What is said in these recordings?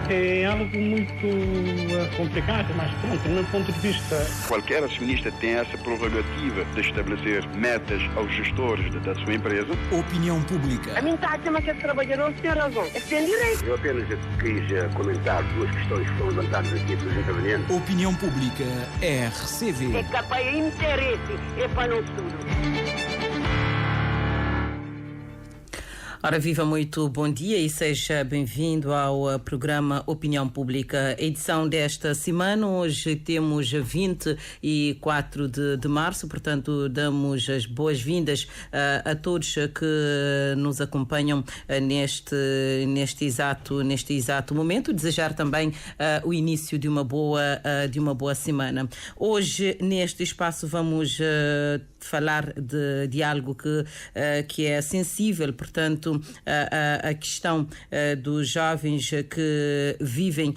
É algo muito complicado, mas pronto, do meu ponto de vista... Qualquer acionista tem essa prerrogativa de estabelecer metas aos gestores da sua empresa. Opinião pública. A mim está a dizer que esse trabalhador tem razão. É que tem direito. Eu apenas quis comentar duas questões que foram levantadas aqui pelos intervenientes. Opinião pública, RCV. É capaz de interesse, é para não tudo. Ora, viva, muito bom dia e seja bem-vindo ao programa Opinião Pública. Edição desta semana, hoje temos 24 de março, portanto damos as boas-vindas a todos que nos acompanham neste exato momento. Desejar também o início de uma boa semana. Hoje, neste espaço, vamos falar de algo que é sensível, portanto, a questão dos jovens que vivem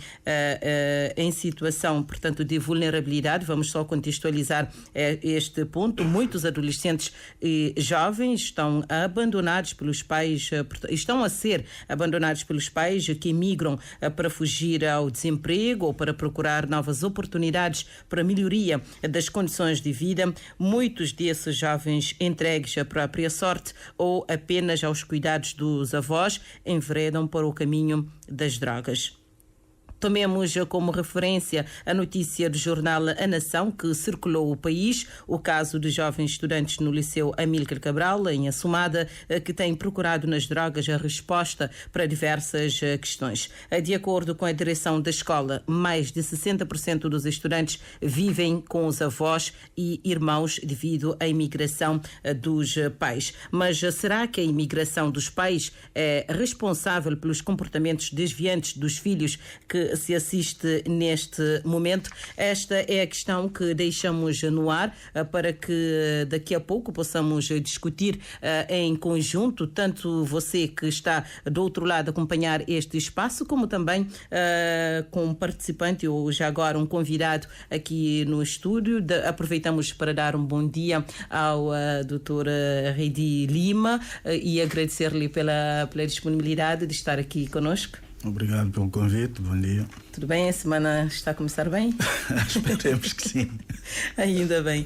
em situação, portanto, de vulnerabilidade. Vamos só contextualizar este ponto. Muitos adolescentes e jovens estão abandonados pelos pais, estão a ser abandonados pelos pais que emigram para fugir ao desemprego ou para procurar novas oportunidades para melhoria das condições de vida. Muitos desses jovens entregues à própria sorte ou apenas aos cuidados dos avós enveredam para o caminho das drogas. Tomemos como referência a notícia do jornal A Nação, que circulou o país, o caso de jovens estudantes no Liceu Amílcar Cabral, em Assumada, que têm procurado nas drogas a resposta para diversas questões. De acordo com a direção da escola, mais de 60% dos estudantes vivem com os avós e irmãos devido à imigração dos pais. Mas será que a imigração dos pais é responsável pelos comportamentos desviantes dos filhos que se assiste neste momento? Esta é a questão que deixamos no ar para que daqui a pouco possamos discutir em conjunto, tanto você que está do outro lado a acompanhar este espaço, como também com um participante ou já agora um convidado aqui no estúdio. Aproveitamos para dar um bom dia ao Dr. Heidi Lima e agradecer-lhe pela disponibilidade de estar aqui conosco. Obrigado pelo convite, bom dia. Tudo bem? A semana está a começar bem? Esperemos que sim. Ainda bem.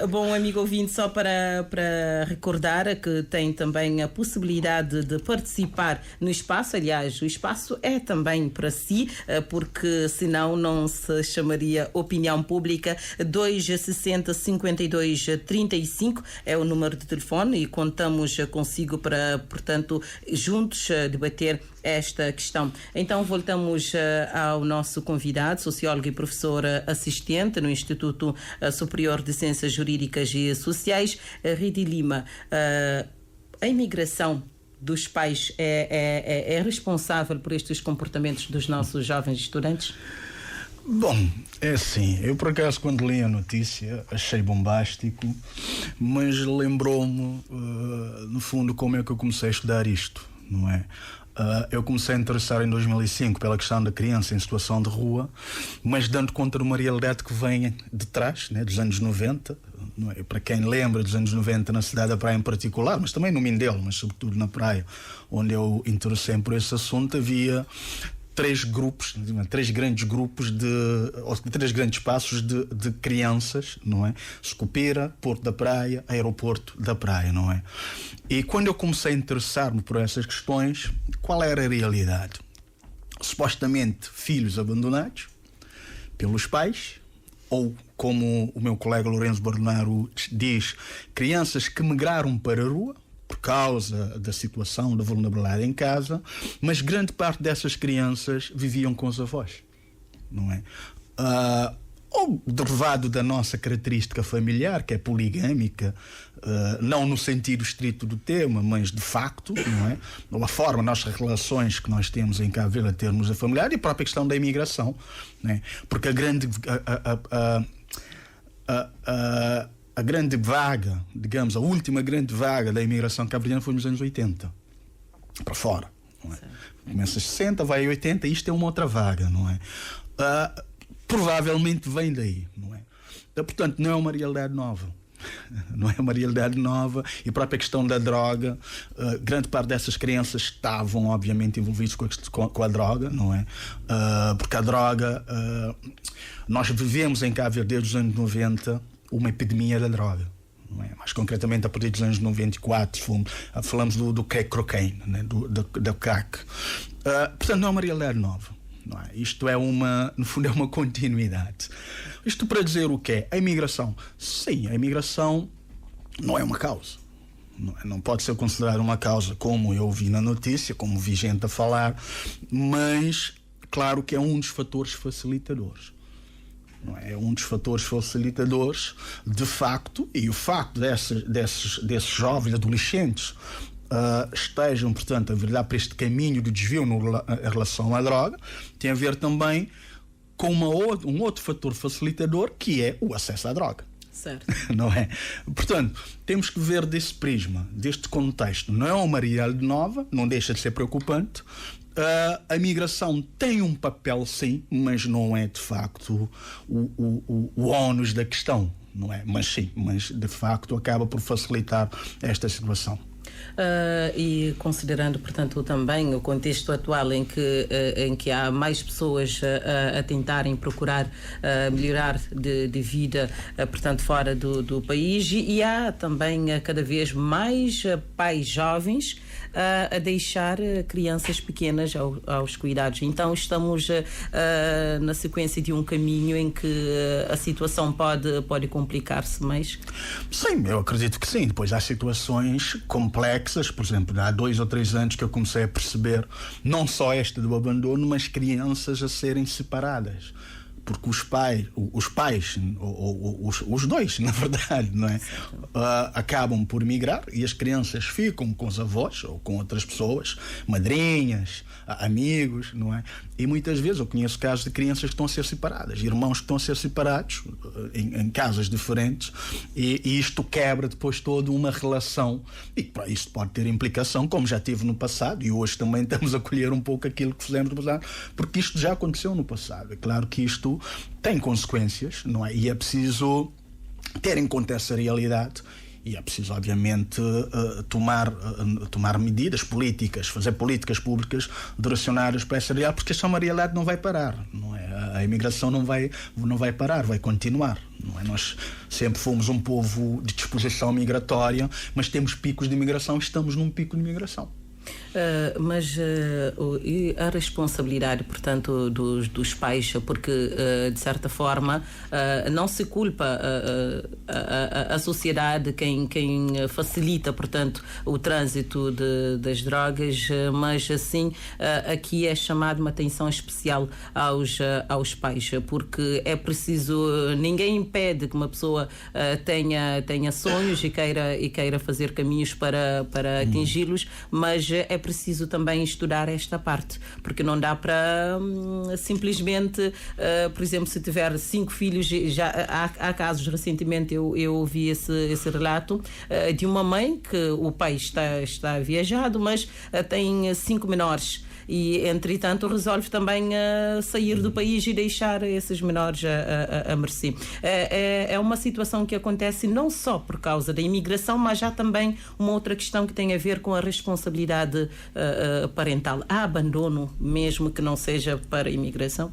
Bom, amigo ouvinte, só para recordar que tem também a possibilidade de participar no espaço. Aliás, o espaço é também para si, porque senão não se chamaria Opinião Pública. 260 52 35 é o número de telefone e contamos consigo para, portanto, juntos debater esta questão. Então, voltamos ao nosso convidado, sociólogo e professor assistente no Instituto Superior de Ciências Jurídicas e Sociais, Heidi Lima. A imigração dos pais é responsável por estes comportamentos dos nossos jovens estudantes? Bom, é assim, eu por acaso quando li a notícia achei bombástico, mas lembrou-me, no fundo, como é que eu comecei a estudar isto, não é? Eu comecei a interessar em 2005 pela questão da criança em situação de rua, mas dando conta de uma realidade que vem de trás, né, dos anos 90, não é? Para quem lembra dos anos 90 na cidade da Praia em particular, mas também no Mindelo, mas sobretudo na Praia, onde eu interessei por esse assunto, havia três grandes grupos três grandes espaços de crianças, não é? Scupira, Porto da Praia, Aeroporto da Praia, não é? E quando eu comecei a interessar-me por essas questões, qual era a realidade? Supostamente filhos abandonados pelos pais, ou como o meu colega Lourenço Bernardo diz, crianças que migraram para a rua por causa da situação da vulnerabilidade em casa, mas grande parte dessas crianças viviam com os avós, não é? Ou derivado da nossa característica familiar, que é poligâmica, não no sentido estrito do tema, mas de facto, não é? Ou a forma, nossas relações que nós temos em Cabo Verde, termos a familiar, e a própria questão da imigração, não é? Porque a grande vaga, digamos, a última grande vaga da imigração cabo-verdiana foi nos anos 80, para fora, não é? Começa a 60, vai a 80, isto é uma outra vaga, não é? Provavelmente vem daí, não é? Portanto, não é uma realidade nova, Não é uma realidade nova. E a própria questão da droga, grande parte dessas crianças estavam obviamente envolvidas com a droga, não é? Porque a droga, nós vivemos em Cabo Verde desde os anos 90 uma epidemia da droga, não é? Mais concretamente a partir dos anos 94 falamos do crack cocaine, né? do crack. Portanto, não é uma realidade nova. Não é? Isto é no fundo é uma continuidade. Isto para dizer o quê? A imigração. Sim, a imigração não é uma causa. Não pode ser considerada uma causa, como eu vi na notícia, como vi gente a falar, mas claro que é um dos fatores facilitadores. Não é? É um dos fatores facilitadores, de facto, e o facto desses jovens adolescentes estejam, portanto, a virar para este caminho de desvio em relação à droga, tem a ver também com um outro fator facilitador, que é o acesso à droga. Certo. Não é? Portanto, temos que ver desse prisma, deste contexto. Não é uma realidade nova, não deixa de ser preocupante. A migração tem um papel, sim, mas não é de facto o ónus da questão, não é? Mas sim, mas de facto acaba por facilitar esta situação. E considerando, portanto, também o contexto atual em que há mais pessoas a tentarem procurar melhorar de vida, portanto, fora do país, e há também cada vez mais pais jovens a deixar crianças pequenas aos cuidados. Então estamos na sequência de um caminho em que a situação pode complicar-se mais? Sim, eu acredito que sim. Depois há situações complexas, por exemplo, há 2 ou 3 anos que eu comecei a perceber não só esta do abandono, mas crianças a serem separadas. Porque os pais, os dois, na verdade, não é? Acabam por migrar e as crianças ficam com os avós ou com outras pessoas, madrinhas, amigos, não é? E muitas vezes eu conheço casos de crianças que estão a ser separadas, irmãos que estão a ser separados em casas diferentes, e isto quebra depois toda uma relação, e para isto pode ter implicação, como já teve no passado, e hoje também estamos a colher um pouco aquilo que fizemos no passado, porque isto já aconteceu no passado. É claro que isto tem consequências, não é? E é preciso ter em conta essa realidade, e é preciso, obviamente, tomar medidas políticas, fazer políticas públicas direcionadas para essa realidade, porque essa é uma realidade que não vai parar, não é? A imigração não vai parar, vai continuar, não é? Nós sempre fomos um povo de disposição migratória, mas temos picos de imigração, estamos num pico de imigração. Mas a responsabilidade, portanto, dos pais, porque de certa forma não se culpa a sociedade quem facilita, portanto, o trânsito das drogas, mas assim aqui é chamado uma atenção especial aos pais, porque é preciso, ninguém impede que uma pessoa tenha sonhos e queira fazer caminhos para atingi-los, mas é preciso também estudar esta parte, porque não dá para simplesmente, por exemplo, se tiver 5 filhos, já há casos, recentemente eu ouvi esse relato de uma mãe que o pai está viajado, mas tem 5 menores. E, entretanto, resolve também sair do país e deixar esses menores a mercê. É uma situação que acontece não só por causa da imigração, mas há também uma outra questão que tem a ver com a responsabilidade parental. Há abandono, mesmo que não seja para a imigração?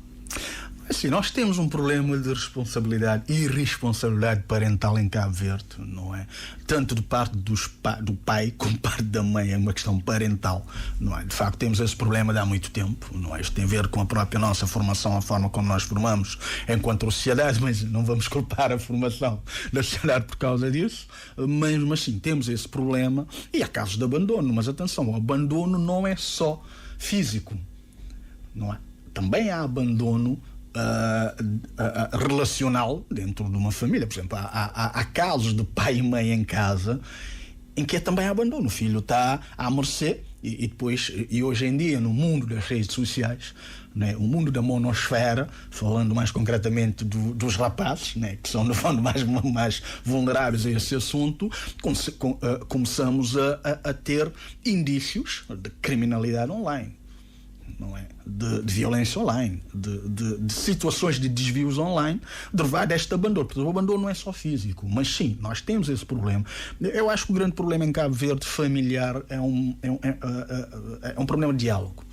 Assim, nós temos um problema de responsabilidade e irresponsabilidade parental em Cabo Verde, não é? Tanto de parte do pai como de parte da mãe, é uma questão parental, não é? De facto, temos esse problema de há muito tempo, não é? Isto tem a ver com a própria nossa formação, a forma como nós formamos enquanto sociedade, mas não vamos culpar a formação da sociedade por causa disso, mas sim, temos esse problema, e há casos de abandono, mas atenção, o abandono não é só físico, não é? Também há abandono relacional dentro de uma família. Por exemplo, há casos de pai e mãe em casa em que é também abandono. O filho está à mercê e hoje em dia, no mundo das redes sociais, né, o mundo da monosfera, falando mais concretamente dos rapazes, né, que são no fundo mais vulneráveis a esse assunto, começamos a ter indícios de criminalidade online. não é? De violência online, de situações de desvios online derivado deste abandono. Porque o abandono não é só físico, mas sim, nós temos esse problema. Eu acho que o grande problema em Cabo Verde familiar é um problema de diálogo.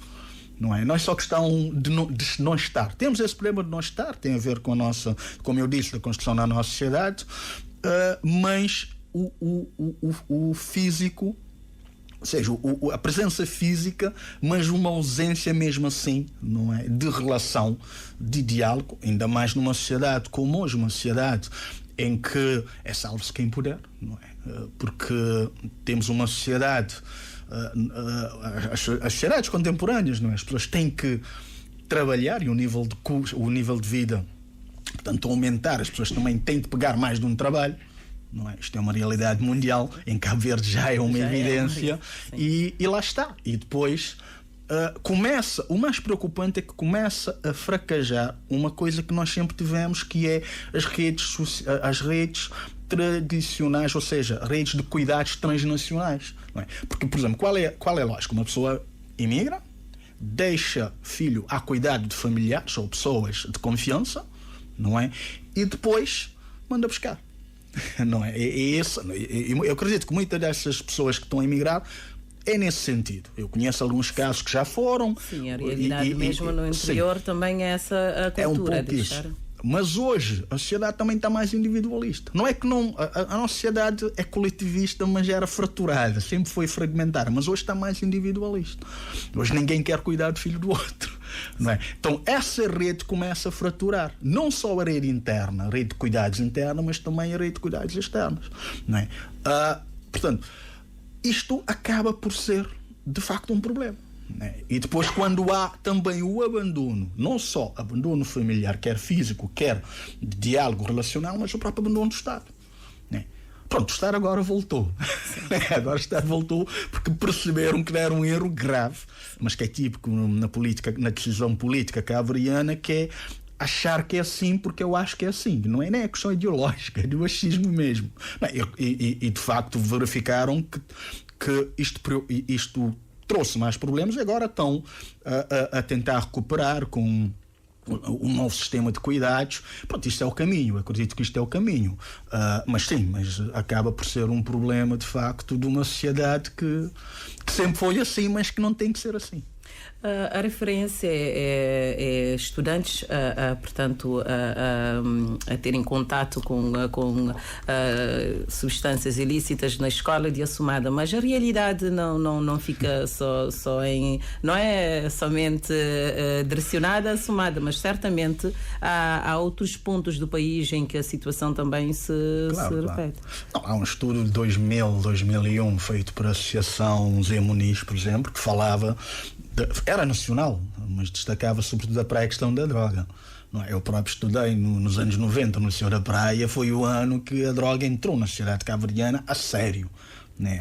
Não é? Não é só questão de não estar. Temos esse problema de não estar, tem a ver com a nossa, como eu disse, da construção da nossa sociedade, mas o físico, ou seja, a presença física, mas uma ausência mesmo assim, não é? De relação, de diálogo, ainda mais numa sociedade como hoje, uma sociedade em que é salve-se quem puder, não é? Porque temos uma sociedade, as sociedades contemporâneas, não é? As pessoas têm que trabalhar e o nível de vida, portanto, aumentar, as pessoas também têm de pegar mais de um trabalho. Não é? Isto é uma realidade mundial, em Cabo Verde já é uma evidência, e lá está. E depois começa, o mais preocupante é que começa a fraquejar uma coisa que nós sempre tivemos, que é as redes tradicionais, ou seja, redes de cuidados transnacionais. Não é? Porque, por exemplo, qual é a lógica? Uma pessoa imigra, deixa filho a cuidado de familiares ou pessoas de confiança, não é? E depois manda buscar. Não é? Eu acredito que muitas dessas pessoas que estão a emigrar é nesse sentido. Eu conheço alguns casos que já foram. Sim, a realidade mesmo no interior sim, também é essa a cultura. É um pouco isso. Mas hoje a sociedade também está mais individualista. Não é que não. A nossa sociedade é coletivista, mas já era fraturada, sempre foi fragmentada, mas hoje está mais individualista. Hoje ninguém quer cuidar do filho do outro. Não é? Então essa rede começa a fraturar. Não só a rede interna, a rede de cuidados interna, mas também a rede de cuidados externos. Não é? Portanto, isto acaba por ser de facto um problema. E depois, quando há também o abandono, não só abandono familiar, quer físico, quer de diálogo relacional, mas o próprio abandono do Estado. Pronto, o Estado agora voltou. Agora o Estado voltou porque perceberam que era um erro grave, mas que é típico na decisão política cabo-verdiana, que é achar que é assim porque eu acho que é assim. Não é nem a questão ideológica, é do achismo mesmo. E de facto verificaram que isto trouxe mais problemas e agora estão a tentar recuperar com um novo sistema de cuidados. Pronto, isto é o caminho, eu acredito que isto é o caminho. Mas acaba por ser um problema de facto de uma sociedade que sempre foi assim, mas que não tem que ser assim. A referência é estudantes, portanto, a terem contato com substâncias ilícitas na escola de Assumada, mas a realidade não fica só em... Não é somente direcionada a Assumada, mas certamente há outros pontos do país em que a situação também se repete. Não, há um estudo de 2001 feito por a Associação Zé Muniz, por exemplo, que falava... Era nacional, mas destacava sobretudo a questão da droga. Eu próprio estudei nos anos 90 no Liceu da Praia, foi o ano que a droga entrou na sociedade cabo-verdiana a sério.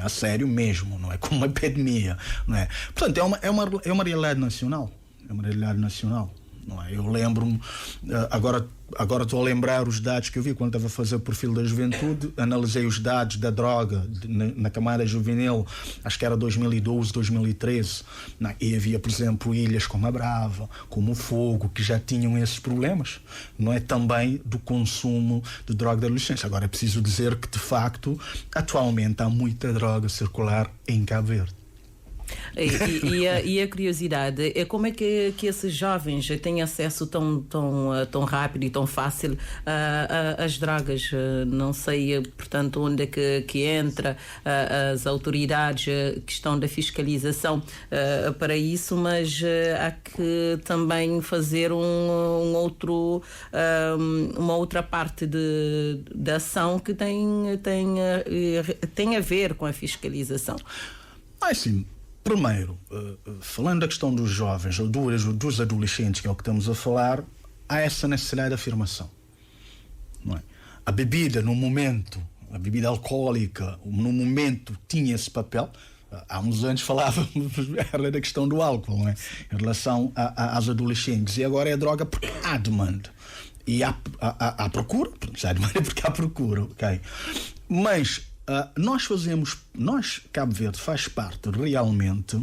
A sério mesmo, não é como uma epidemia. Não é? Portanto, é uma realidade nacional. É uma realidade nacional. Não é? Eu lembro-me, agora estou a lembrar os dados que eu vi quando estava a fazer o perfil da juventude, analisei os dados da droga na camada juvenil, acho que era 2012, 2013, e havia, por exemplo, ilhas como a Brava, como o Fogo, que já tinham esses problemas, não é? Também do consumo de droga da adolescência. Agora é preciso dizer que, de facto, atualmente há muita droga circular em Cabo Verde. E a curiosidade é como é que esses jovens têm acesso tão rápido e tão fácil às drogas. Não sei, portanto, onde é que entra as autoridades, questão da fiscalização para isso, mas há que também fazer uma outra parte da ação que tem a ver com a fiscalização. Sim. Primeiro, falando da questão dos jovens ou dos adolescentes, que é o que estamos a falar, há essa necessidade de afirmação. Não é? A bebida, no momento, a bebida alcoólica, no momento tinha esse papel. Há uns anos falávamos da questão do álcool, não é? Em relação às adolescentes. E agora é a droga porque há demanda. E há procura, já demanda porque há procura, ok? Mas... Nós, Cabo Verde, faz parte realmente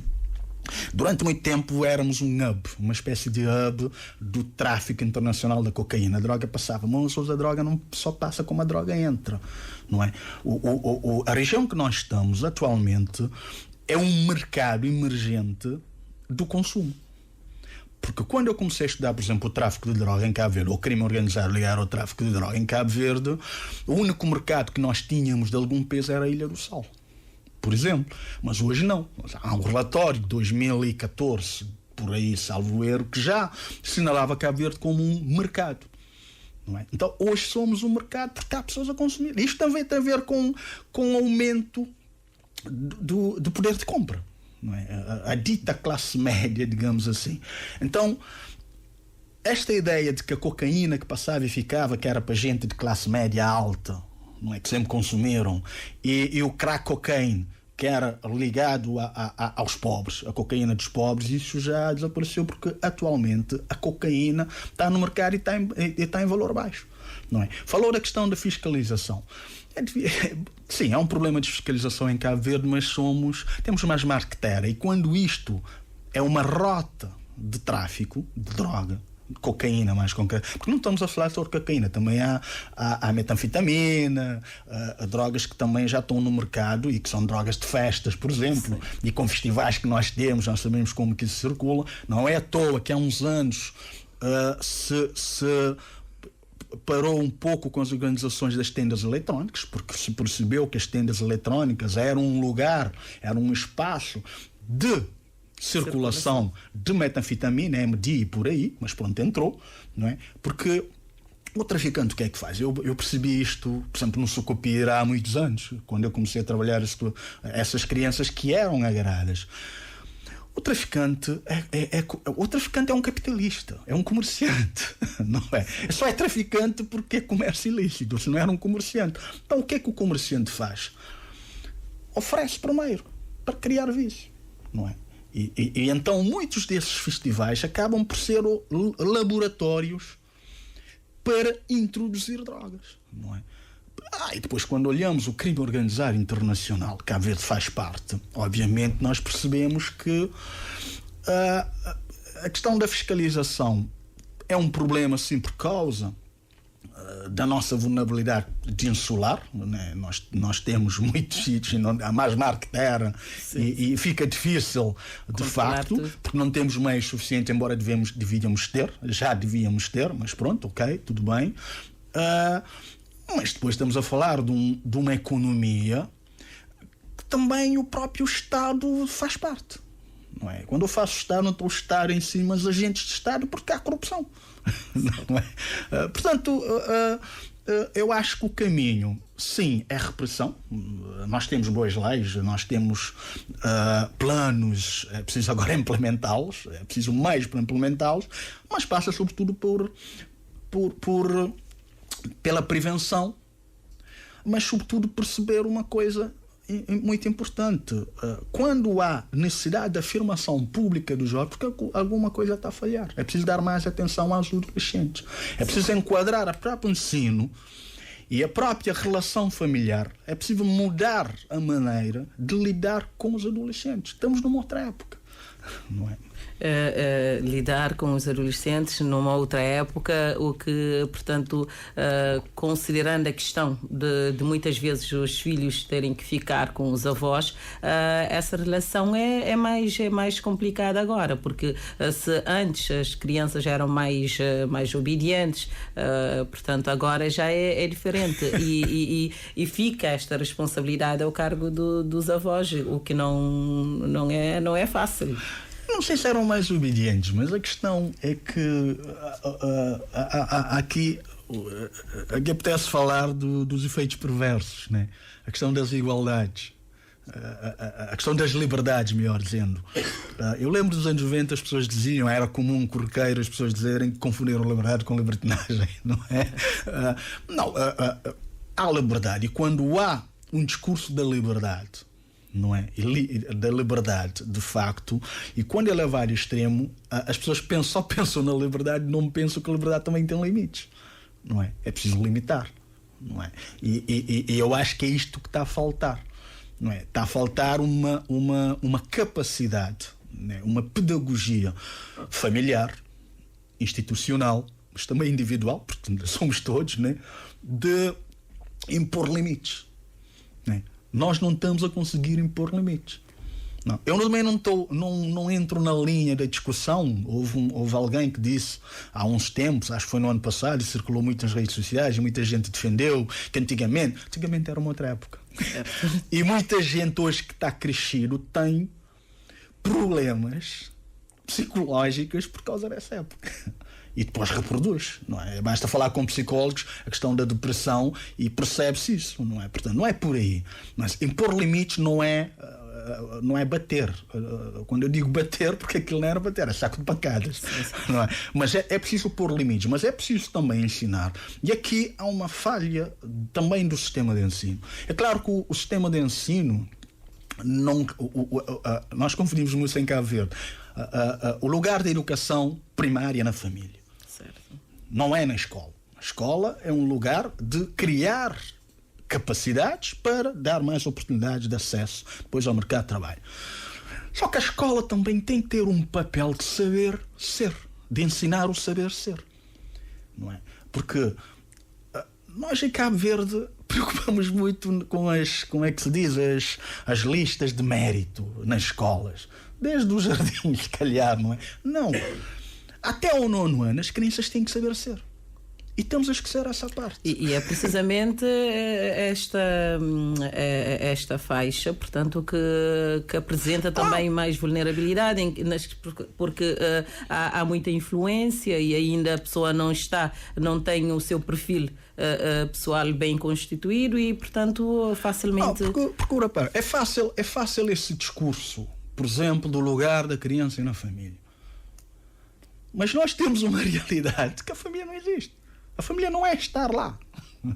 Durante muito tempo éramos um hub, uma espécie de hub do tráfico internacional da cocaína. A droga passava, mas a droga não só passa como a droga entra, não é? A região que nós estamos atualmente é um mercado emergente do consumo. Porque quando eu comecei a estudar, por exemplo, o tráfico de droga em Cabo Verde, ou o crime organizado ligado ao tráfico de droga em Cabo Verde, o único mercado que nós tínhamos de algum peso era a Ilha do Sal, por exemplo. Mas hoje não. Há um relatório de 2014, por aí, salvo erro, que já assinalava Cabo Verde como um mercado. Não é? Então, hoje somos um mercado porque há pessoas a consumir. Isto também tem a ver com o aumento do poder de compra. Não é? A dita classe média, digamos assim. Então, esta ideia de que a cocaína que passava e ficava, que era para gente de classe média alta, não é? Que sempre consumiram, e o crack cocaine, que era ligado aos pobres, a cocaína dos pobres, isso já desapareceu, porque atualmente a cocaína está no mercado e está em valor baixo. Não é? Falou da questão da fiscalização. Sim, há um problema de fiscalização em Cabo Verde, mas temos mais marqueteira, e quando isto é uma rota de tráfico de droga, de cocaína mais concreta, porque não estamos a falar só de cocaína, também há metanfetamina, há drogas que também já estão no mercado e que são drogas de festas, por exemplo. Sim. E com festivais que nós temos, nós sabemos como que isso circula. Não é à toa que há uns anos se parou um pouco com as organizações das tendas eletrónicas, porque se percebeu que as tendas eletrónicas eram um lugar, eram um espaço de circulação de metanfetamina, MD e por aí, mas pronto, entrou, não é? Porque o traficante o que é que faz? Eu percebi isto, por exemplo, no Sucupira há muitos anos, quando eu comecei a trabalhar essas crianças que eram agarradas. O traficante é um capitalista, é um comerciante, não é? Só é traficante porque é comércio ilícito, se não era um comerciante. Então o que é que o comerciante faz? Oferece primeiro para criar vício, não é? E então muitos desses festivais acabam por ser laboratórios para introduzir drogas, não é? E depois, quando olhamos o crime organizado internacional, que Cabo Verde faz parte, obviamente nós percebemos que a questão da fiscalização é um problema, sim, por causa da nossa vulnerabilidade de insular, né? Nós temos muitos sítios, há mais mar que terra, e fica difícil, de facto, porque não temos meios suficientes, embora já devíamos ter, mas pronto, ok, tudo bem. Mas depois estamos a falar de uma economia que também o próprio Estado faz parte. Não é? Quando eu faço Estado, não estou a estar em si, mas agentes de Estado, porque há corrupção. Não é? Portanto, eu acho que o caminho, sim, é repressão. Nós temos boas leis, nós temos planos, é preciso agora implementá-los, é preciso mais para implementá-los, mas passa sobretudo pela prevenção, mas sobretudo perceber uma coisa muito importante. Quando há necessidade de afirmação pública dos jovens, porque alguma coisa está a falhar, é preciso dar mais atenção aos adolescentes, é preciso enquadrar o próprio ensino e a própria relação familiar, é preciso mudar a maneira de lidar com os adolescentes. Estamos numa outra época, não é? Lidar com os adolescentes numa outra época, o que, portanto, considerando a questão de muitas vezes os filhos terem que ficar com os avós, essa relação é mais complicada agora, porque se antes as crianças eram mais obedientes, portanto agora já é diferente, e fica esta responsabilidade ao cargo dos avós, o que não é fácil. Não sei se eram mais obedientes, mas a questão é que aqui apetece falar dos efeitos perversos, né? A questão das igualdades, a questão das liberdades, melhor dizendo. Eu lembro dos anos 90, as pessoas diziam, era comum corriqueiro as pessoas dizerem que confundiram liberdade com libertinagem, não é? Há liberdade, e quando há um discurso da liberdade, não é? Da liberdade, de facto, e quando ele é levado ao extremo, as pessoas só pensam na liberdade, não pensam que a liberdade também tem limites, não é? É preciso limitar, não é? E eu acho que é isto que está a faltar, não é? Está a faltar uma capacidade né? Uma pedagogia familiar, institucional, mas também individual, porque somos todos, né? De impor limites. Né? Nós não estamos a conseguir impor limites. Não. Eu também não entro na linha da discussão. Houve alguém que disse há uns tempos, acho que foi no ano passado, e circulou muito nas redes sociais, e muita gente defendeu que antigamente era uma outra época. E muita gente hoje que está crescido tem problemas psicológicos por causa dessa época. E depois reproduz, não é? Basta falar com psicólogos a questão da depressão e percebe-se isso, não é? Portanto, não é por aí. Mas impor limites não é bater. Quando eu digo bater, porque aquilo não era bater, é saco de pancadas. Não é? Mas é preciso pôr limites, mas é preciso também ensinar. E aqui há uma falha também do sistema de ensino. É claro que o sistema de ensino, nós confundimos muito em Cabo Verde. O lugar da educação primária na família. Certo. Não é na escola. A escola é um lugar de criar capacidades para dar mais oportunidades de acesso depois ao mercado de trabalho. Só que a escola também tem que ter um papel de saber ser, de ensinar o saber ser. Não é? Porque nós em Cabo Verde preocupamos muito com como é que se diz, as listas de mérito nas escolas. Desde os jardins, se calhar, não é? Não. Até ao 9º ano, as crianças têm que saber ser. E temos a esquecer essa parte. E é precisamente esta faixa, portanto, que apresenta também mais vulnerabilidade, porque há muita influência e ainda a pessoa não tem o seu perfil pessoal bem constituído e, portanto, facilmente... Porque é fácil esse discurso, por exemplo, do lugar da criança na família. Mas nós temos uma realidade que a família não existe. A família não é estar lá.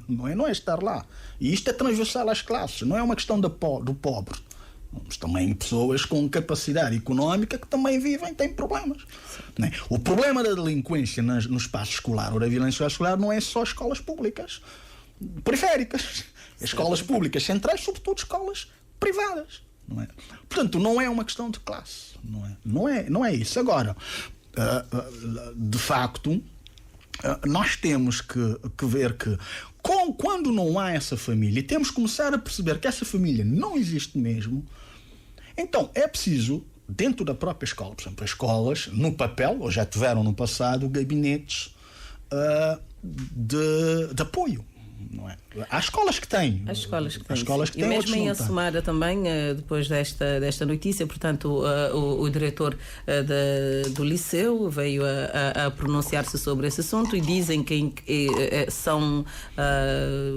Não é estar lá. E isto é transversal às classes. Não é uma questão do pobre. Mas também pessoas com capacidade económica que também vivem têm problemas. Né? O problema da delinquência no espaço escolar ou da violência escolar não é só escolas públicas periféricas. Escolas públicas centrais, sobretudo escolas privadas. Não é? Portanto, não é uma questão de classe. Não é isso. Agora, de facto, nós temos que ver que quando não há essa família, e temos que começar a perceber que essa família não existe mesmo, então é preciso, dentro da própria escola, por exemplo, as escolas, no papel, ou já tiveram no passado, gabinetes de apoio. Não é? Há escolas que têm. As escolas que têm. E mesmo em Assumada também, depois desta notícia, portanto, o diretor do liceu veio a pronunciar-se sobre esse assunto e dizem que são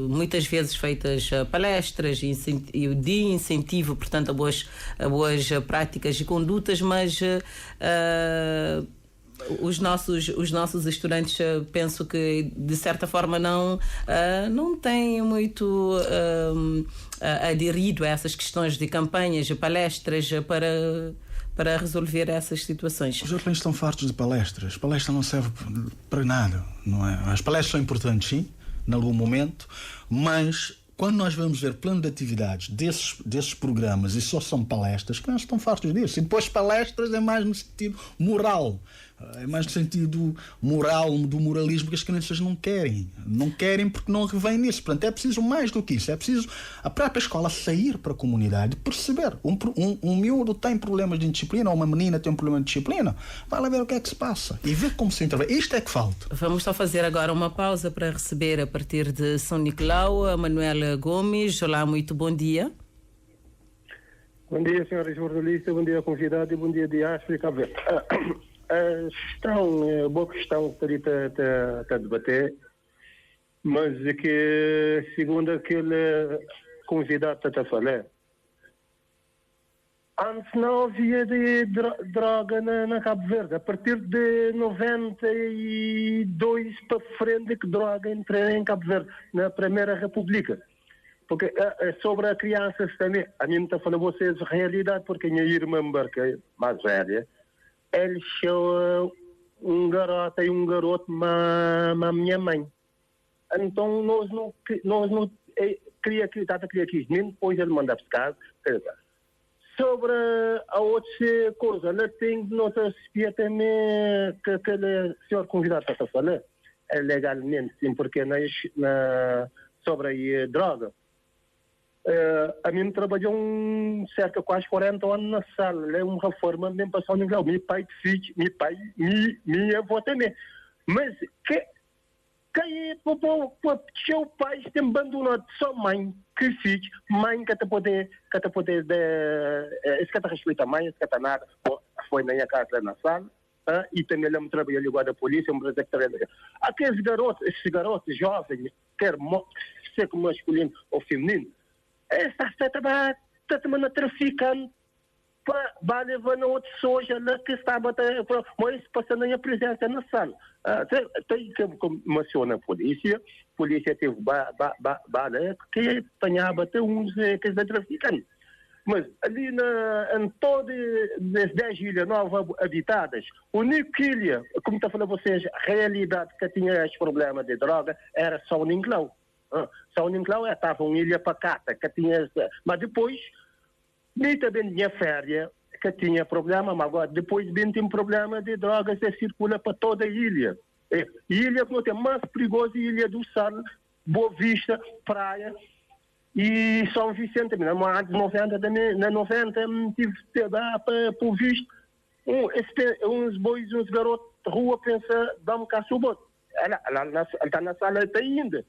muitas vezes feitas palestras de incentivo, portanto, a boas práticas e condutas, mas os nossos estudantes, penso que de certa forma não têm muito aderido a essas questões de campanhas, de palestras para resolver essas situações. Os jovens estão fartos de palestras. Palestra não serve para nada, não é? As palestras são importantes, sim, em algum momento, mas quando nós vamos ver plano de atividades desses programas e só são palestras, que nós estão fartos disso. E depois palestras é mais no sentido moral. É mais no sentido moral, do moralismo, que as crianças não querem. Não querem porque não revêm nisso. Portanto, é preciso mais do que isso. É preciso a própria escola sair para a comunidade, perceber. Um miúdo tem problemas de indisciplina, ou uma menina tem um problema de disciplina, vai lá ver o que é que se passa e ver como se intervém. Isto é que falta. Vamos só fazer agora uma pausa para receber, a partir de São Nicolau, a Manuela Gomes. Olá, muito bom dia. Bom dia, senhora jornalista, bom dia, convidado, e bom dia, Diáspora e Cabo Verde. Boa questão que está a debater, mas é que, segundo aquele convidado que está a falar, antes não havia droga na Cabo Verde. A partir de 92 para frente que droga entrou em Cabo Verde, na Primeira República. Porque sobre a criança também, a mim está falando a vocês a realidade, porque a minha irmã Barca, mais velha, ele chegou um garoto e um garoto a minha mãe. Então nós não queria que mesmo depois ele mandava-se casa. Se sobre a outra coisa, ela tem nossa espia também que aquele senhor convidado está a falar, é legalmente, sim, porque sobre a droga. A mim trabalhou cerca de quase 40 anos na sala, é uma reforma mesmo passou no inglês. Meu pai, minha avó também. Mas que seu pai tem abandonado só mãe que filho, mãe que te poder isso que te respeita a mãe, isso que te nada, foi na minha casa na sala. E também ele me trabalhou ligado à polícia, um executivo. Aqueles garotos jovens, quer ser masculino ou feminino, está traficando para levar na outra soja que estava mas passando a minha presença na sala. Tem que mencionar a polícia teve bala que apanhava até uns que estão traficando. Mas ali em todas as 10 ilhas novas habitadas, a única ilha, como está falando vocês, a realidade que tinha os problemas de droga era São Nicolau. São Nicolau estava uma ilha pacata, que tinha, mas depois, nem também tinha férias, que tinha problema, mas agora depois bem tem problema de drogas que circula para toda a ilha. Ilha que não tem mais perigosa, Ilha do Sal, Boa Vista, Praia, e São Vicente também. Na 90 tive para visto uns bois, uns garotos de rua pensam, dá-me cá subir. Ela está na sala ainda.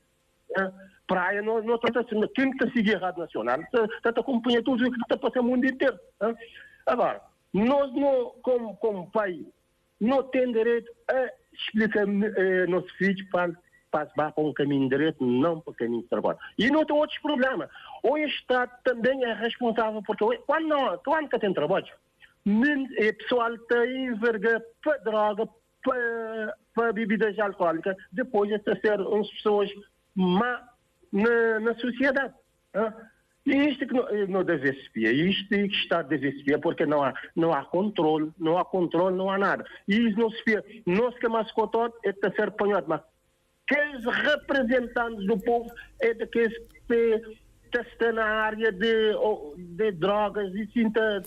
Praia, não está assim. Quem está a seguir a Rádio Nacional está a acompanhar tudo o que está passando o mundo inteiro. Agora, nós, como pai, não temos direito a explicar nossos filhos para para um caminho direito, não para o caminho de trabalho. E não tem outros problemas. O Estado também é responsável, porque quando que tem trabalho, o pessoal tem vergonha para droga, para bebidas alcoólicas, depois de ser umas pessoas má na sociedade. E isto que não deve se espiar, isto que está a deve se espiar, porque não há controle, não há nada. E isso não se espia. Nós que é mais contado é de ser apanhado, mas aqueles representantes do povo é daqueles que estão na área de drogas e sim para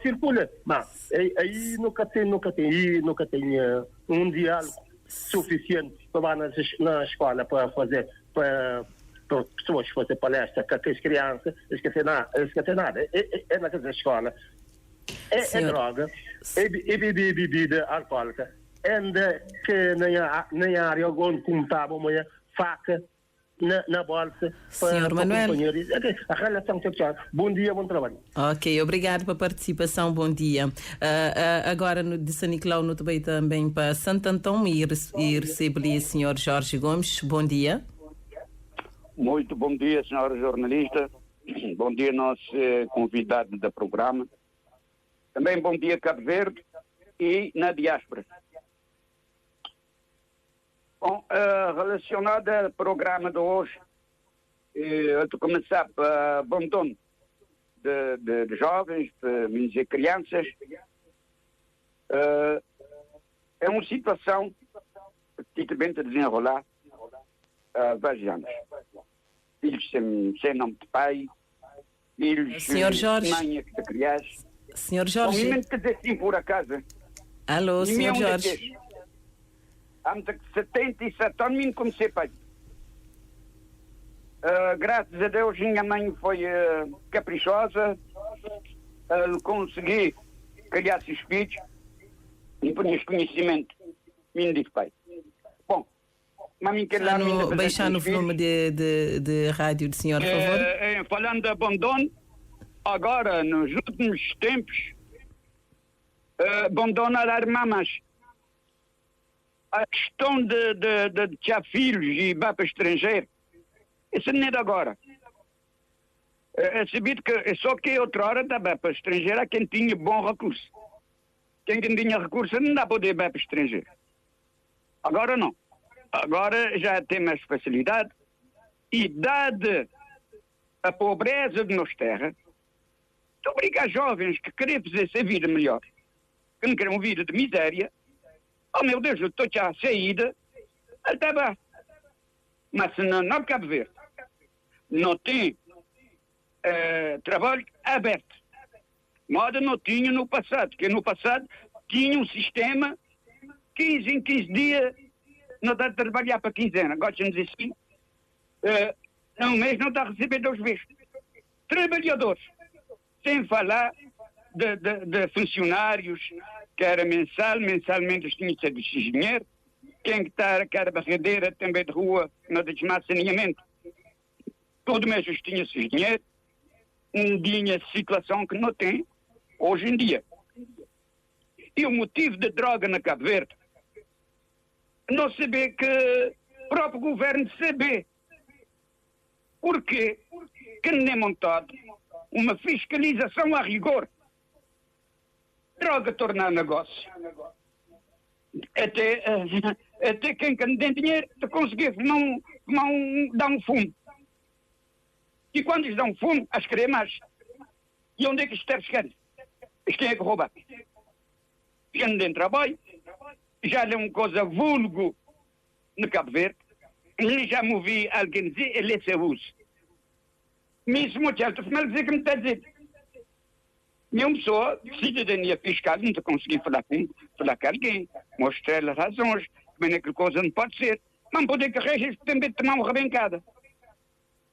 circular. Mas aí nunca tem um diálogo suficiente para na escola para fazer para pessoas fazer palestra com as crianças, esquecer nada. É naquela escola. É droga, é bebida alcoólica. Ainda que nem a área onde contava uma faca na bolsa Senhor Manuel, a relação sexual. Bom dia, bom trabalho. Ok, obrigado pela participação, bom dia. Agora de São Nicolau no também para Santo Antão e recebo-lhe o Sr. Jorge Gomes. Bom dia. Muito bom dia, senhora jornalista. Bom dia, nosso convidado do programa. Também bom dia, Cabo Verde e na diáspora. Bom, relacionado ao programa de hoje, eu estou a começar para abandono de jovens, de crianças. É uma situação que também está a desenrolar há vários anos. Filhos sem nome de pai, filhos Jorge. mãe que te criaste. Senhor Jorge. Bom, que dizer assim por acaso. Alô, Senhor Jorge. Há 77 anos me comecei pai. Graças a Deus minha mãe foi caprichosa, consegui criar esses filhos e por esse conhecimento me disse pai. Bom, mas baixar no volume de rádio do senhor, por favor. Falando de abandono, agora nos últimos tempos abandonar as mamas. A questão de ter filhos e ir para estrangeiro, isso não é de agora. É sabido que só que outra hora dá para estrangeiro a quem tinha bom recurso. Quem não tinha recurso não dá para poder ir para estrangeiro. Agora não. Agora já tem mais facilidade e dada a pobreza de nossa terra, de obrigar jovens que querem fazer essa vida melhor, que não querem uma vida de miséria. Oh meu Deus, eu estou já à saída, está bem. Mas se não Cabo Verde não tem trabalho aberto, Moda não tinha no passado, porque no passado tinha um sistema 15 em 15 dias, não dá de trabalhar para quinzena. Agora, de dizer assim, um mês não dá a receber 2 vezes. Trabalhadores, sem falar de funcionários, que era mensalmente tinha de ser de X dinheiro, quem que está a barradeira também de rua, não desmata saneamento. Todo mês tinha esses dinheiro, tinha situação que não tem hoje em dia. E o motivo da droga na Cabo Verde, não saber que o próprio governo saber. Porquê? Que não é montado uma fiscalização a rigor. Droga tornar negócio. Até quem não tem dinheiro te conseguir dar um fumo. E quando eles dão um fumo, as cremas. E onde é que isto está buscando? Isto tem que roubar. Já não tem trabalho. Já é uma coisa vulgo no Cabo Verde. Já me ouvi alguém dizer, ele é seu uso. Mesmo o Tchelto, mas dizer que me está a dizer. Nenhuma pessoa, cidadania fiscal, não está conseguindo falar com alguém, mostrar as razões, também aquela coisa não pode ser. Mas não pode que regras também tomar uma rebencada.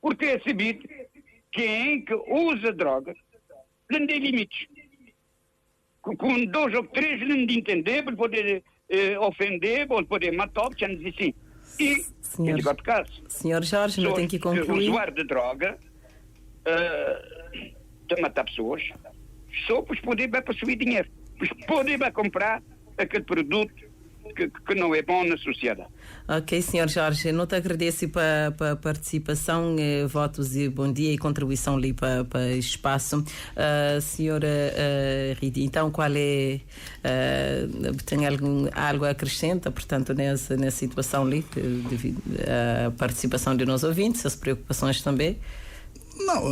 Porque é sabido quem que usa droga não tem limites. Com 2 ou 3 não de entender, pode poder ofender, pode poder matar, já não diz assim. E, em outro caso, Senhor Jorge, não tem que concluir. O usuário de droga de matar pessoas só por poder possuir dinheiro, por poder comprar aquele produto que não é bom na sociedade. Ok, Sr. Jorge, não te agradeço para a participação, votos e bom dia e contribuição ali para o espaço. Senhora Ridi, então qual é, tem algo a acrescenta, portanto, nessa situação ali, devido à participação de nós ouvintes, as preocupações também? Não,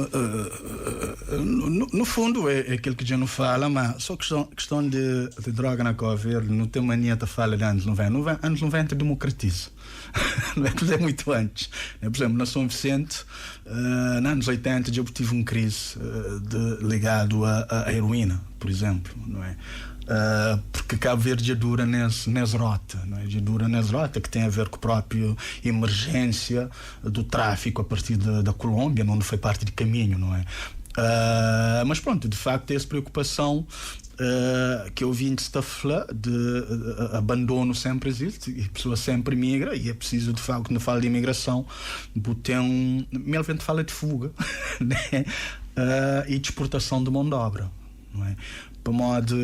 no fundo é aquilo que já não fala, mas só questão de droga na Cabo Verde, não tem mania de falar de anos 90. Anos 90 democratiza. Não é muito antes. Por exemplo, na São Vicente, nos anos 80 já tive uma crise ligado à heroína, por exemplo, não é? Porque Cabo Verde já dura nessa rota, não é? Já dura nessa rota que tem a ver com a própria emergência do tráfico a partir da Colômbia, onde foi parte de caminho, não é? Mas pronto, de facto, essa preocupação que eu vim de falar de abandono sempre existe e a pessoa sempre migra e é preciso, de facto, quando fala de imigração, melhor fala de fuga, né? E de exportação de mão de obra, não é? Para modo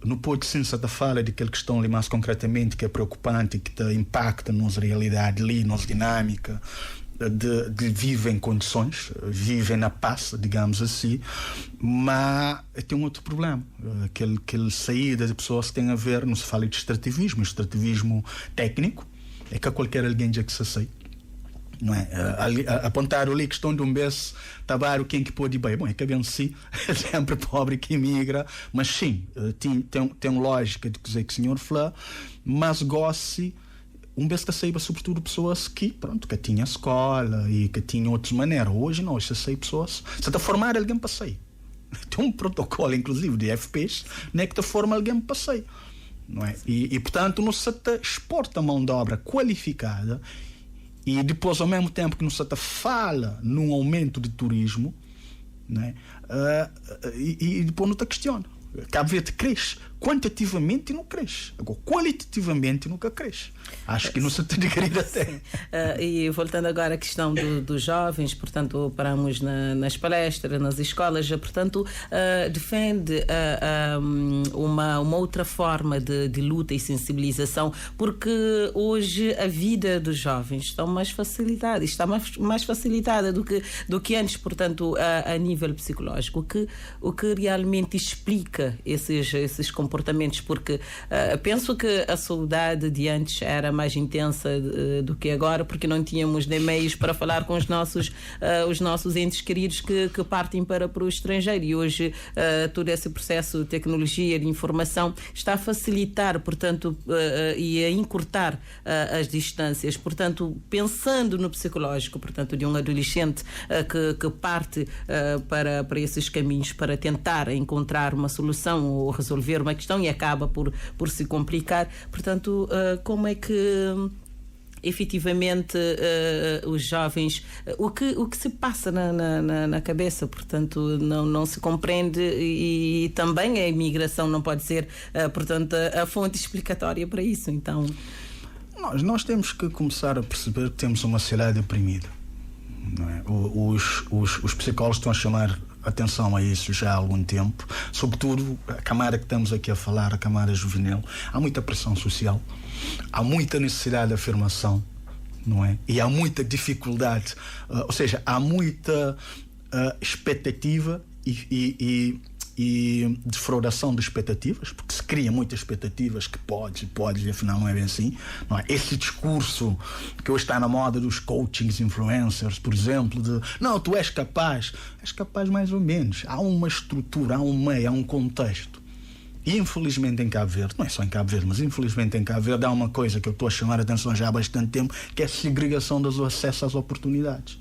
não pode sim se fala de aquela questão ali mais concretamente que é preocupante e que impacta nas realidades ali, nas dinâmicas de vivem em condições, vivem na paz, digamos assim, mas tem um outro problema, aquele saída de pessoas que tem a ver, não se fala de extrativismo técnico, é que qualquer alguém já que se sai. Não é? Apontar ali a questão de mês trabalho, quem que pode ir bem? Bom, é que bem si, é sempre pobre que imigra, mas sim, tem lógica de dizer que o senhor falou, mas goste mês que saiba sobretudo pessoas que tinham escola e que tinham outras maneiras. Hoje não, hoje sei pessoas, se está a formar alguém para sair. Tem um protocolo, inclusive, de FPs, né, que te forma alguém para sair. Não é? E portanto, não se te exporta mão de obra qualificada. E depois, ao mesmo tempo que não se fala num aumento de turismo, né? E depois não se questiona. Cabo Verde cresce quantitativamente e não cresce. Agora, qualitativamente nunca cresce. Acho que não se tem de querer até. E voltando agora à questão dos jovens, portanto, paramos nas palestras, nas escolas, portanto, defende uma outra forma de luta e sensibilização, porque hoje a vida dos jovens está mais facilitada do que antes, portanto, a nível psicológico. O que realmente explica esses comportamentos comportamentos, porque penso que a saudade de antes era mais intensa do que agora, porque não tínhamos nem meios para falar com os nossos entes queridos que partem para o estrangeiro, e hoje todo esse processo de tecnologia, de informação, está a facilitar, portanto, e a encurtar as distâncias. Portanto, pensando no psicológico, portanto, de um adolescente que parte para esses caminhos para tentar encontrar uma solução ou resolver uma questão e acaba por se complicar. Portanto, como é que efetivamente os jovens, o que se passa na cabeça, portanto, não se compreende, e também a imigração não pode ser, portanto, a fonte explicatória para isso. Então, nós temos que começar a perceber que temos uma sociedade deprimida, não é? Os psicólogos estão a chamar atenção a isso já há algum tempo, sobretudo a camada que estamos aqui a falar, a camada juvenil. Há muita pressão social, há muita necessidade de afirmação, não é? E há muita dificuldade, ou seja, há muita expectativa e defraudação de expectativas, porque se cria muitas expectativas que pode, e afinal não é bem assim, não é? Esse discurso que hoje está na moda dos coachings influencers, por exemplo, de não, tu és capaz mais ou menos. Há uma estrutura, há um meio, há um contexto. E infelizmente em Cabo Verde, não é só em Cabo Verde, mas infelizmente em Cabo Verde há uma coisa que eu estou a chamar a atenção já há bastante tempo, que é a segregação do acesso às oportunidades,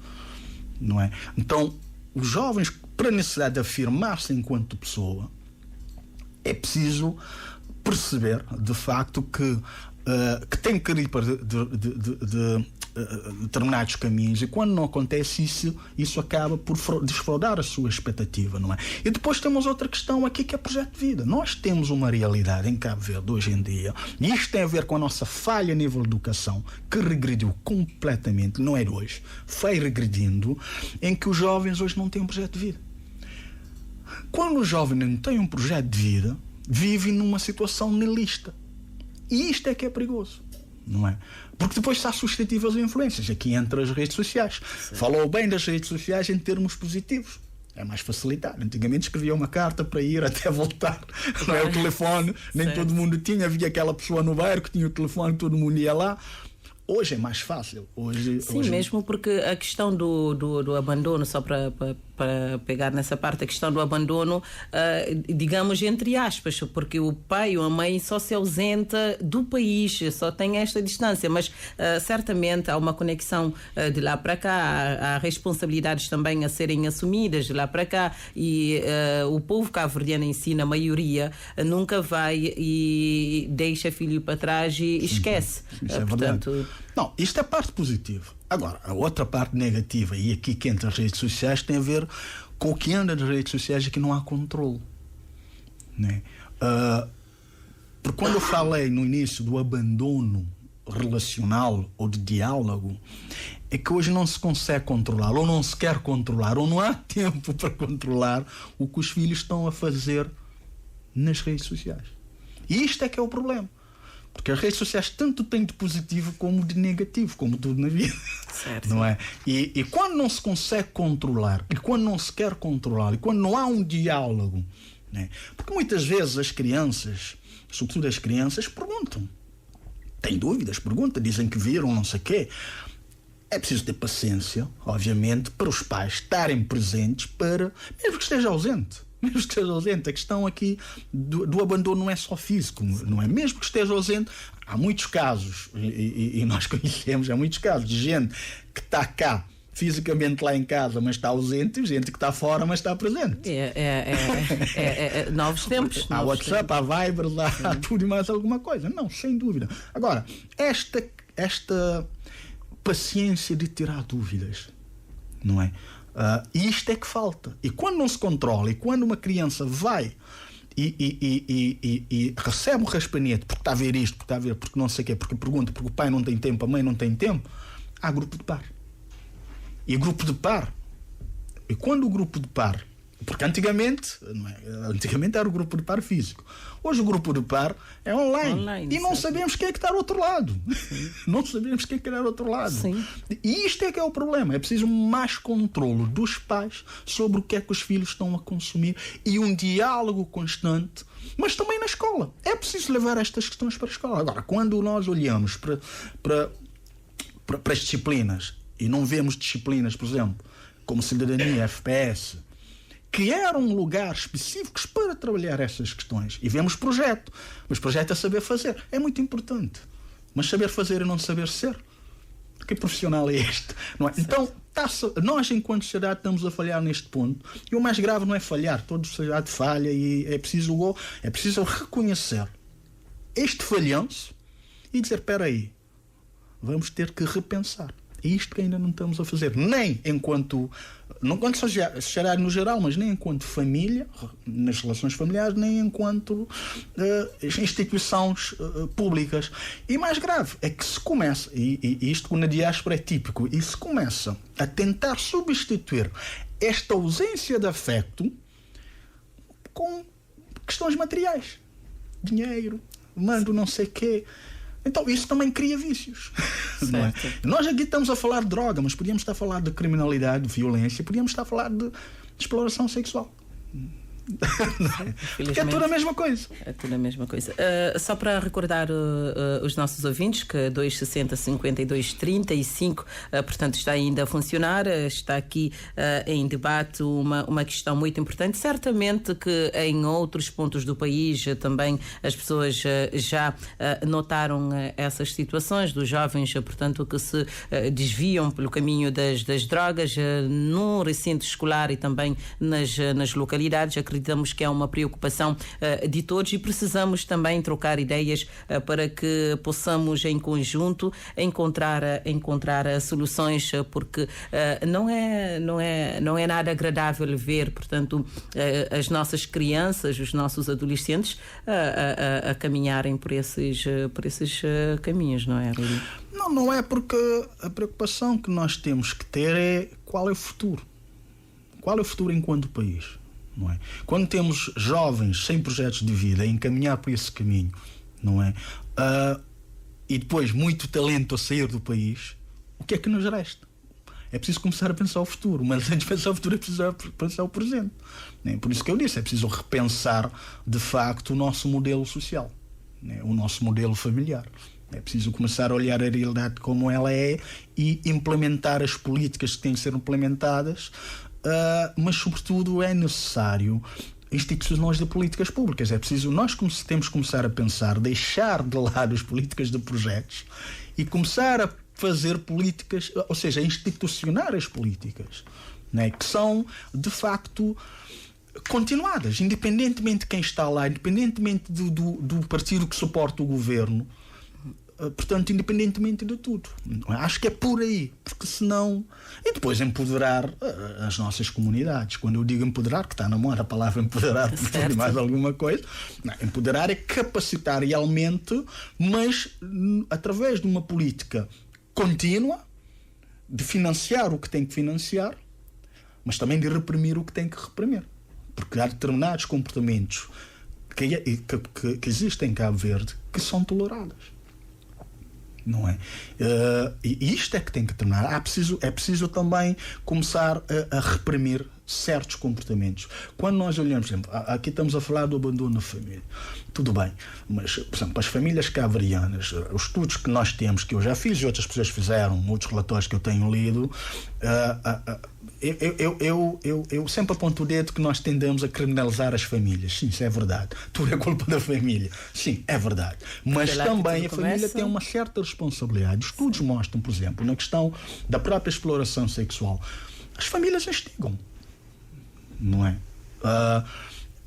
não é? Então, os jovens, para a necessidade de afirmar-se enquanto pessoa, é preciso perceber, de facto, que tem que ir para determinados caminhos, e quando não acontece isso acaba por desfraudar a sua expectativa, não é? E depois temos outra questão aqui, que é projeto de vida. Nós temos uma realidade em Cabo Verde hoje em dia, e isto tem a ver com a nossa falha a nível de educação, que regrediu completamente, não é de hoje, foi regredindo, em que os jovens hoje não têm um projeto de vida. Quando o jovem não tem um projeto de vida, vive numa situação nihilista. E isto é que é perigoso, não é? Porque depois está suscetível às influências. Aqui entre as redes sociais. Sim. Falou bem das redes sociais em termos positivos. É mais facilitado. Antigamente escrevia uma carta para ir até voltar. Não é o telefone, nem todo mundo tinha. Havia aquela pessoa no bairro que tinha o telefone, todo mundo ia lá. Hoje é mais fácil. Hoje mesmo porque a questão do abandono, só para pegar nessa parte, a questão do abandono, digamos entre aspas, porque o pai ou a mãe só se ausenta do país, só tem esta distância, mas certamente há uma conexão de lá para cá, há responsabilidades também a serem assumidas de lá para cá, e o povo cabo-verdiano em si, na maioria, nunca vai e deixa filho para trás e esquece. Isso é portanto, verdade. Não, isto é parte positiva. Agora, a outra parte negativa, e aqui que entra as redes sociais, tem a ver com o que anda nas redes sociais e que não há controle, né? Porque quando eu falei no início do abandono relacional ou de diálogo, é que hoje não se consegue controlar, ou não se quer controlar, ou não há tempo para controlar o que os filhos estão a fazer nas redes sociais. E isto é que é o problema. Porque as redes sociais tanto têm de positivo como de negativo, como tudo na vida. Certo. Não é? E quando não se consegue controlar, e quando não se quer controlar, e quando não há um diálogo, né? Porque muitas vezes as crianças, sobretudo as crianças, perguntam. Têm dúvidas, perguntam, dizem que viram, não sei o quê. É preciso ter paciência, obviamente, para os pais estarem presentes, para, mesmo que esteja ausente. Mesmo que esteja ausente, a questão aqui do abandono não é só físico, não é? Mesmo que esteja ausente, há muitos casos, e nós conhecemos, há muitos casos de gente que está cá, fisicamente lá em casa, mas está ausente, e gente que está fora, mas está presente. Novos tempos. Há WhatsApp, há Viber, há tudo e mais alguma coisa. Não, sem dúvida. Agora, esta paciência de tirar dúvidas, não é? E isto é que falta. E quando não se controla, e quando uma criança vai e recebe um raspanete porque está a ver isto, porque está a ver, porque não sei o quê, porque pergunta, porque o pai não tem tempo, a mãe não tem tempo, há grupo de par. E grupo de par, e quando o grupo de par Porque antigamente era o grupo de par físico. Hoje o grupo de par é online e não sabemos quem é que está do outro lado. Não sabemos quem é que está do outro lado. Sim. E isto é que é o problema. É preciso mais controlo dos pais sobre o que é que os filhos estão a consumir e um diálogo constante, mas também na escola. É preciso levar estas questões para a escola. Agora, quando nós olhamos para as disciplinas e não vemos disciplinas, por exemplo, como cidadania, FPS, que eram lugares específicos para trabalhar essas questões. E vemos projeto. Mas projeto é saber fazer. É muito importante. Mas saber fazer e não saber ser. Que profissional é este? Não é? Então, nós, enquanto sociedade, estamos a falhar neste ponto. E o mais grave não é falhar. Toda sociedade falha e é preciso reconhecer este falhanço e dizer, espera aí, vamos ter que repensar. É isto que ainda não estamos a fazer. Nem enquanto sociedade no geral, mas nem enquanto família, nas relações familiares, nem enquanto instituições públicas. E mais grave é que se começa, e isto na diáspora é típico, e se começa a tentar substituir esta ausência de afeto com questões materiais. Dinheiro, mando não sei o quê. Então isso também cria vícios. Não é? Nós aqui estamos a falar de droga, mas podíamos estar a falar de criminalidade, de violência, podíamos estar a falar de exploração sexual. Porque é tudo a mesma coisa. É tudo a mesma coisa. Só para recordar os nossos ouvintes que 260 52 35 portanto está ainda a funcionar, está aqui em debate uma questão muito importante. Certamente que em outros pontos do país também as pessoas já notaram essas situações dos jovens, portanto, que se desviam pelo caminho das drogas no recinto escolar e também nas localidades. Acreditamos que é uma preocupação de todos e precisamos também trocar ideias para que possamos em conjunto encontrar soluções, porque não é nada agradável ver, portanto, as nossas crianças, os nossos adolescentes a caminharem por esses caminhos, não é, Rui? Não é, porque a preocupação que nós temos que ter é qual é o futuro. Qual é o futuro enquanto país? Não é? Quando temos jovens sem projetos de vida a encaminhar por esse caminho, não é? E depois muito talento a sair do país, o que é que nos resta? É preciso começar a pensar o futuro, mas antes de pensar o futuro é preciso pensar o presente. É por isso que eu disse, é preciso repensar de facto o nosso modelo social, né? O nosso modelo familiar. É preciso começar a olhar a realidade como ela é e implementar as políticas que têm que ser implementadas. Mas sobretudo é necessário instituições de políticas públicas. É preciso, nós temos que começar a pensar, deixar de lado as políticas de projetos e começar a fazer políticas, ou seja, institucionar as políticas, né, que são de facto continuadas, independentemente de quem está lá, independentemente do partido que suporta o governo. Portanto, independentemente de tudo. Acho que é por aí, porque senão... E depois empoderar as nossas comunidades. Quando eu digo empoderar, que está na moda a palavra empoderar, por mais alguma coisa. Não, empoderar é capacitar realmente, mas através de uma política contínua, de financiar o que tem que financiar, mas também de reprimir o que tem que reprimir. Porque há determinados comportamentos que existem em Cabo Verde que são tolerados. Não é? E isto é que tem que terminar. É preciso também começar a reprimir certos comportamentos. Quando nós olhamos, por exemplo, aqui estamos a falar do abandono da família. Tudo bem, mas, por exemplo, as famílias cabo-verdianas, os estudos que nós temos, que eu já fiz e outras pessoas fizeram, outros relatórios que eu tenho lido, eu sempre aponto o dedo que nós tendemos a criminalizar as famílias. Sim, isso é verdade. Tudo é culpa da família. Sim, é verdade. Mas também a família tem uma certa responsabilidade. Estudos mostram, por exemplo, na questão da própria exploração sexual, as famílias instigam. Não é?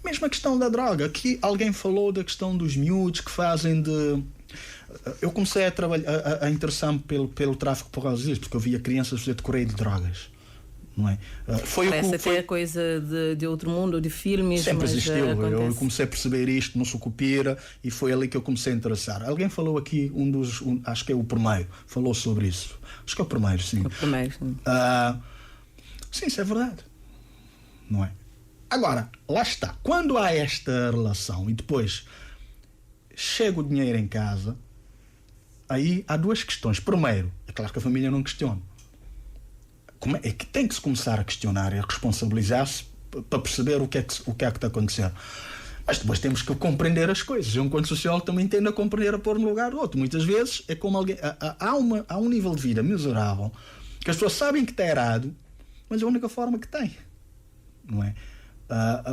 Mesmo a questão da droga. Aqui alguém falou da questão dos miúdos que fazem de... Eu comecei a trabalhar, a interessar-me pelo tráfico por causa disso, porque eu via crianças fazer de correio de drogas. Não é? Parece até coisa de outro mundo, de filmes. Sempre existiu. Eu comecei a perceber isto no Sucupira e foi ali que eu comecei a interessar. Alguém falou aqui, acho que é o primeiro, falou sobre isso. Acho que é o primeiro, sim. O primeiro, sim. Sim, isso é verdade. Não é? Agora, lá está. Quando há esta relação e depois chega o dinheiro em casa, aí há duas questões. Primeiro, é claro que a família não questiona. É que tem que se começar a questionar e a responsabilizar-se para perceber o que é que está a acontecer. Mas depois temos que compreender as coisas. Eu, enquanto sociólogo, também tendo a compreender, a pôr no lugar do outro. Muitas vezes é como alguém... Há um nível de vida miserável que as pessoas sabem que está errado, mas é a única forma que tem. Não é?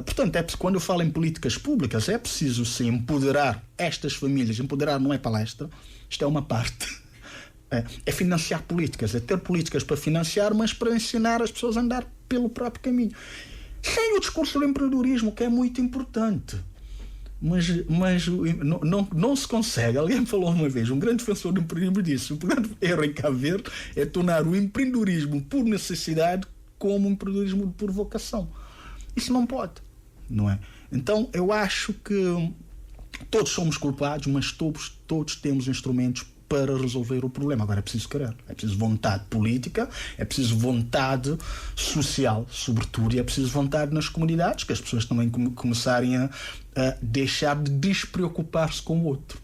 Portanto, quando eu falo em políticas públicas, é preciso sim empoderar estas famílias. Empoderar não é palestra, isto é uma parte. É financiar políticas, é ter políticas para financiar, mas para ensinar as pessoas a andar pelo próprio caminho. Sem o discurso do empreendedorismo, que é muito importante. Mas não se consegue. Alguém me falou uma vez, um grande defensor do empreendedorismo disse: o grande erro em Cabo Verde é tornar o empreendedorismo por necessidade como um empreendedorismo por vocação. Isso não pode, não é? Então eu acho que todos somos culpados, mas todos temos instrumentos para resolver o problema. Agora é preciso querer, é preciso vontade política, é preciso vontade social, sobretudo, e é preciso vontade nas comunidades, que as pessoas também começarem a deixar de despreocupar-se com o outro.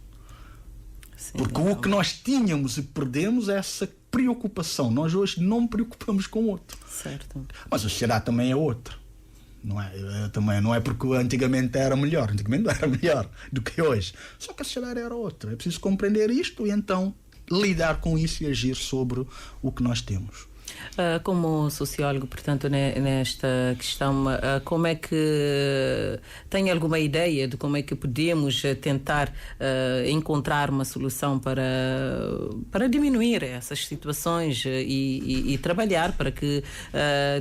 Sim, porque o que nós tínhamos e perdemos é essa preocupação. Nós hoje não nos preocupamos com o outro. Certo. Mas a sociedade também é outra. Também não é porque antigamente era melhor. Antigamente não era melhor do que hoje. Só que a sociedade era outra. É preciso compreender isto e então lidar com isso e agir sobre o que nós temos. Como sociólogo, portanto, nesta questão, como é que tem alguma ideia de como é que podemos tentar encontrar uma solução para diminuir essas situações e trabalhar para que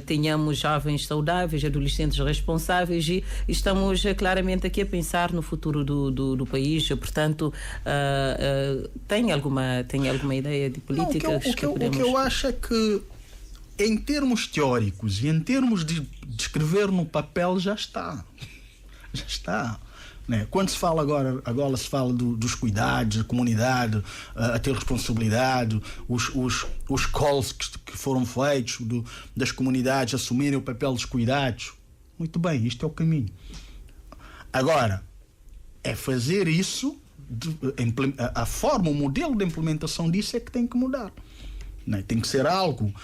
tenhamos jovens saudáveis, adolescentes responsáveis e estamos claramente aqui a pensar no futuro do país, portanto, tem alguma ideia de política? Não, o que eu acho é que em termos teóricos e em termos de escrever no papel já está. Né? Quando se fala agora se fala dos cuidados, da comunidade a ter responsabilidade, os calls que foram feitos das comunidades assumirem o papel dos cuidados. Muito bem, isto é o caminho. Agora, é fazer isso, a forma, o modelo de implementação disso é que tem que mudar. Não, tem que ser algo,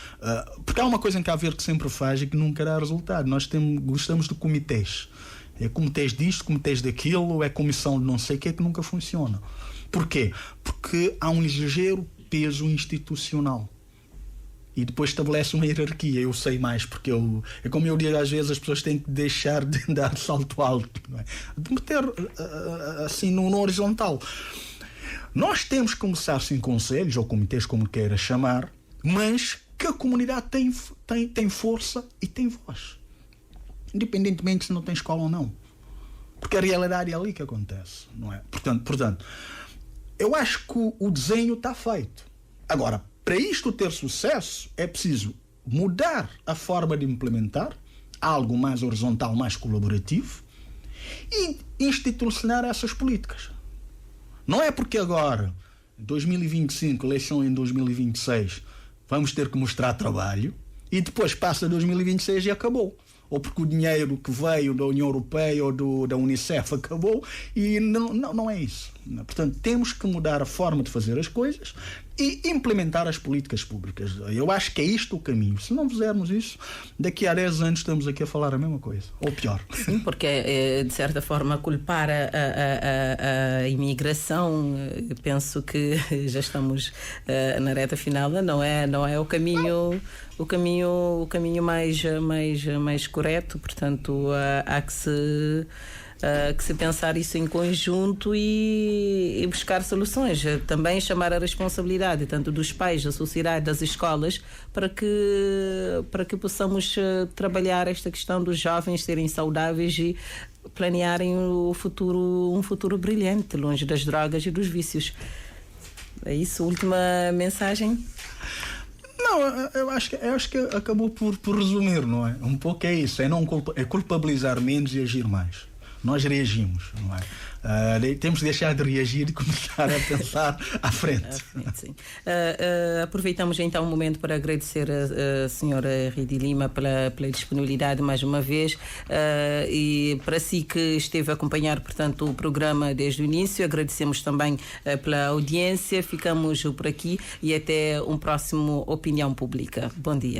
porque há uma coisa em Cabo Verde que sempre faz e que nunca dá resultado. Nós gostamos de comitês. É comitês disto, comitês daquilo, é comissão de não sei o que nunca funciona. Porquê? Porque há um ligeiro peso institucional. E depois estabelece uma hierarquia. Eu sei mais, porque é como eu digo, às vezes as pessoas têm que deixar de dar salto alto, não é? De meter assim no horizontal. Nós temos que começar sem conselhos ou comitês, como queira chamar, mas que a comunidade tem força e tem voz, independentemente se não tem escola ou não, porque a realidade é ali que acontece, não é? Portanto, eu acho que o desenho está feito. Agora, para isto ter sucesso, é preciso mudar a forma de implementar algo mais horizontal, mais colaborativo e institucionalizar essas políticas. Não é porque agora, em 2025, eleição em 2026, vamos ter que mostrar trabalho e depois passa 2026 e acabou. Ou porque o dinheiro que veio da União Europeia ou da Unicef acabou e não é isso. Portanto, temos que mudar a forma de fazer as coisas e implementar as políticas públicas. Eu acho que é isto o caminho. Se não fizermos isso, daqui a 10 anos estamos aqui a falar a mesma coisa, ou pior. Sim, porque de certa forma culpar a imigração, penso que já estamos na reta final, não é o caminho, o caminho mais correto. Portanto, há que se pensar isso em conjunto e buscar soluções. Também chamar a responsabilidade tanto dos pais, da sociedade, das escolas, para que possamos trabalhar esta questão dos jovens serem saudáveis e planearem um futuro brilhante, longe das drogas e dos vícios. É isso? Última mensagem? Não, eu acho que acabou por resumir, não é? Um pouco é isso, é culpabilizar menos e agir mais. nós reagimos, não é? Temos de deixar de reagir e começar a pensar à frente. Sim. Aproveitamos então o momento para agradecer a senhora Ridi Lima pela disponibilidade mais uma vez, e para si que esteve a acompanhar, portanto, o programa desde o início, agradecemos também pela audiência. Ficamos por aqui e até um próximo Opinião Pública. Bom dia.